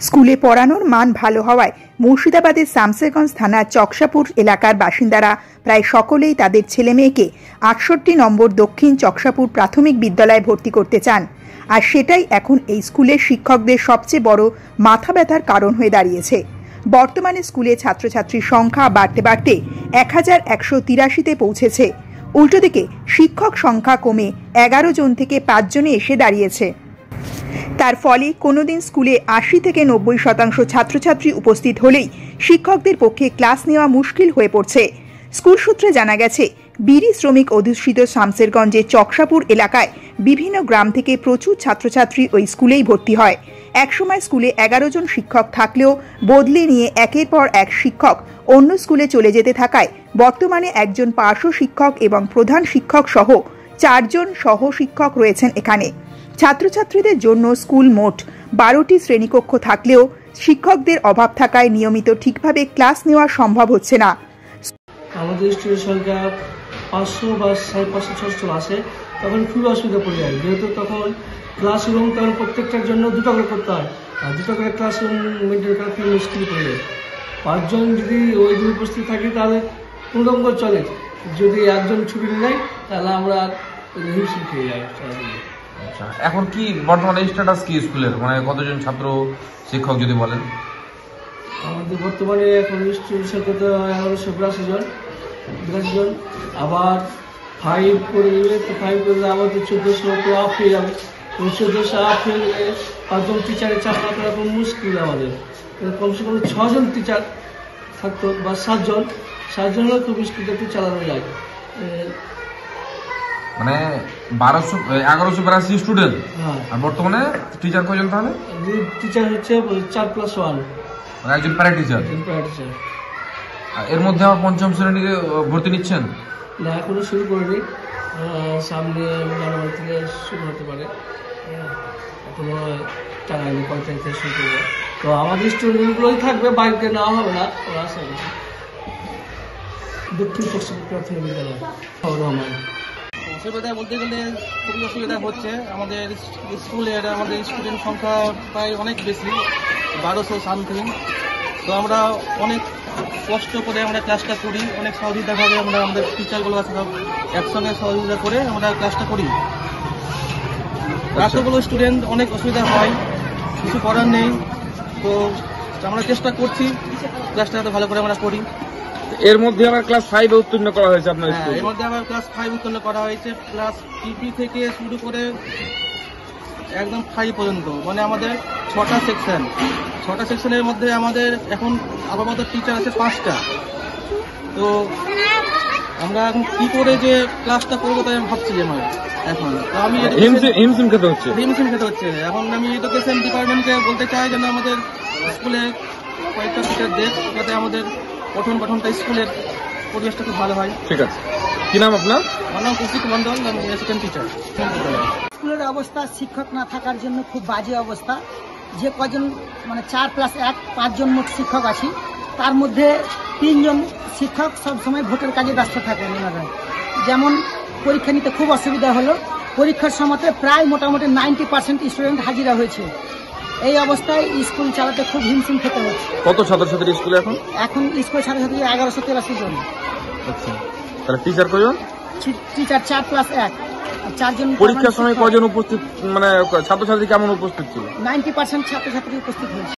স্কুলে পড়ানোর মান ভালো হওয়ায় মুর্শিদাবাদের শামসেরগঞ্জ থানার চকসাপুর এলাকার বাসিন্দারা প্রায় সকলেই তাদের ছেলেমেয়েকে ৬৮ নম্বর দক্ষিণ চকসাপুর প্রাথমিক বিদ্যালয়ে ভর্তি করতে চান। আর সেটাই এখন এই স্কুলের শিক্ষকদের সবচেয়ে বড় মাথা ব্যথার কারণ হয়ে দাঁড়িয়েছে। বর্তমানে স্কুলে ছাত্রছাত্রীর সংখ্যা বাড়তে বাড়তে ১১৮৩তে পৌঁছেছে। উল্টোদিকে শিক্ষক সংখ্যা কমে ১১ জন থেকে ৫ জনে এসে দাঁড়িয়েছে। তার ফলে কোনোদিন স্কুলে ৮০ থেকে ৯০% ছাত্রছাত্রী উপস্থিত হলেই শিক্ষকদের পক্ষে ক্লাস নেওয়া মুশকিল হয়ে পড়ছে। স্কুল সূত্রে জানা গেছে, বিড়ি শ্রমিক অধ্যুষিত শামসেরগঞ্জের চকসাপুর এলাকায় বিভিন্ন গ্রাম থেকে প্রচুর ছাত্রছাত্রী ওই স্কুলেই ভর্তি হয়। একসময় স্কুলে ১১ জন শিক্ষক থাকলেও বদলে নিয়ে একের পর এক শিক্ষক অন্য স্কুলে চলে যেতে থাকায় বর্তমানে একজন পার্শ্ব শিক্ষক এবং প্রধান শিক্ষক সহ ৪ জন সহ শিক্ষক রয়েছেন এখানে। ছাত্রছাত্রীদের জন্য স্কুল মোট ১২টি শ্রেণীকক্ষ থাকলেও শিক্ষকদের অভাব থাকায় নিয়মিত ঠিকভাবে ক্লাস নেওয়া সম্ভব হচ্ছে না। আমাদের স্টুডেন্ট সংখ্যা ৫০০ বা ৫৫০-৬০০ আসে, তখন খুব অসুবিধা পড়ে যায়, যেহেতু তখন ক্লাসরুম তখন প্রত্যেকটার জন্য 2টা করে করতে হয়, আর 2টা করে ক্লাসরুম মেনটেন করা খুব মুশকিল পড়ে যায়। 5 জন যদি ওই দিন উপস্থিত থাকি তাহলে কোনোরকম করে চলে, যদি একজন ছুটি নিয়ে যায় তাহলে আমরা হিমশিম খেয়ে যাই। এখন কি বর্তমানে স্ট্যাটাস কি স্কুলের, মানে কতজন ছাত্র শিক্ষক যদি বলেন? আমাদের বর্তমানে এখন স্টুডেন্ট সংখ্যা তো ১১৮২ জন, আবার 5 করে দিলে তো 5 করলে আমাদের ১৪০০ তো আপ হয়ে যাবে। ১৪০০ আপ হয়ে গেলে 5 জন টিচারের চাকরি করা খুব মুশকিল আমাদের। কমসে কম 6 জন টিচার থাকতো বা 7 জনেরও খুব স্কুলটা একটু চালানো যায়। মানে ১১৮২ স্টুডেন্ট, আর বর্তমানে টিচার কয়জন? তাহলে টিচার হচ্ছে 4+1, মানে একজন প্যারা টিচার। এর মধ্যে আবার ৫ম শ্রেণীতে ভর্তি নিচ্ছেন? না, এখনো শুরু করিনি, সামনে জানুয়ারি থেকে শুরু হতে পারে, এখনো টাঙাইনি কয় তারিখ থেকে শুরু করবো। তো আমাদের স্টুডেন্টগুলোই থাকবে, বাইরে নেওয়া হবে না। ওরা আসে দক্ষিণ চকসাপুর প্রাথমিক বিদ্যালয়। অসুবিধা বলতে গেলে খুবই অসুবিধা হচ্ছে। আমাদের স্কুলের আমাদের স্টুডেন্ট সংখ্যা প্রায় অনেক বেশি, ১২০০ সামথিং। তো আমরা অনেক কষ্ট করে আমরা ক্লাসটা করি, অনেক সহযোগিতাভাবে আমরা আমাদের টিচারগুলো আছে সব একসঙ্গে সহযোগিতা করে আমরা ক্লাসটা করি। এতগুলো স্টুডেন্ট অনেক অসুবিধা হয়, কিছু করার নেই। তো আমরা চেষ্টা করছি ক্লাসটা এত ভালো করে আমরা করি। এর মধ্যে আবার ক্লাস 5 উত্তীর্ণ করা হয়েছে আপনার স্কুলে? এর মধ্যে আবার ক্লাস 5 উত্তীর্ণ করা হয়েছে, ক্লাস টিপি থেকে শুরু করে একদম 5 পর্যন্ত। মানে আমাদের 6টা সেকশন, 6টা সেকশনের মধ্যে আমাদের এখন আপাতত টিচার আছে 5টা। তো আমরা এখন কি করে যে ক্লাসটা করবো তাই আমি ভাবছি। আমার এখন তো আমি হিমশিম খেতে হচ্ছে। এখন আমি এডুকেশন ডিপার্টমেন্টকে বলতে চাই যেন আমাদের স্কুলে কয়েকটা টিচার দেখ, যাতে আমাদের পঠন পাঠনটা স্কুলের পরিবেশটা খুব ভালো হয়। ঠিক আছে, কি নাম আপনার? আমার নাম কৌশিক মন্ডল, আমি অ্যাসিস্ট্যান্ট টিচার। স্কুলের অবস্থা শিক্ষক না থাকার জন্য খুব বাজে অবস্থা। যে কজন মানে 4+1 5 জন মোট শিক্ষক আছি, তার মধ্যে 3 জন শিক্ষক সবসময় ভোটের কাজে ব্যস্ত থাকেন। ওনারা যেমন পরীক্ষা নিতে খুব অসুবিধা হলো, পরীক্ষার সময়তে প্রায় মোটামুটি 90% স্টুডেন্ট হাজিরা হয়েছে। এই অবস্থায় স্কুল চালাতে খুব হিমশিম খেতে হচ্ছে। কত ছাত্রছাত্রী স্কুলে এখন? স্কুল ছাত্রছাত্রী ১১৮৩ জন। আচ্ছা, তাহলে টিচার কয়জন? টিচার 4+1, 4 জন। পরীক্ষার সময় কজন উপস্থিত, মানে ছাত্রছাত্রী কেমন উপস্থিত ছিল? 90% ছাত্রছাত্রী উপস্থিত হয়েছে।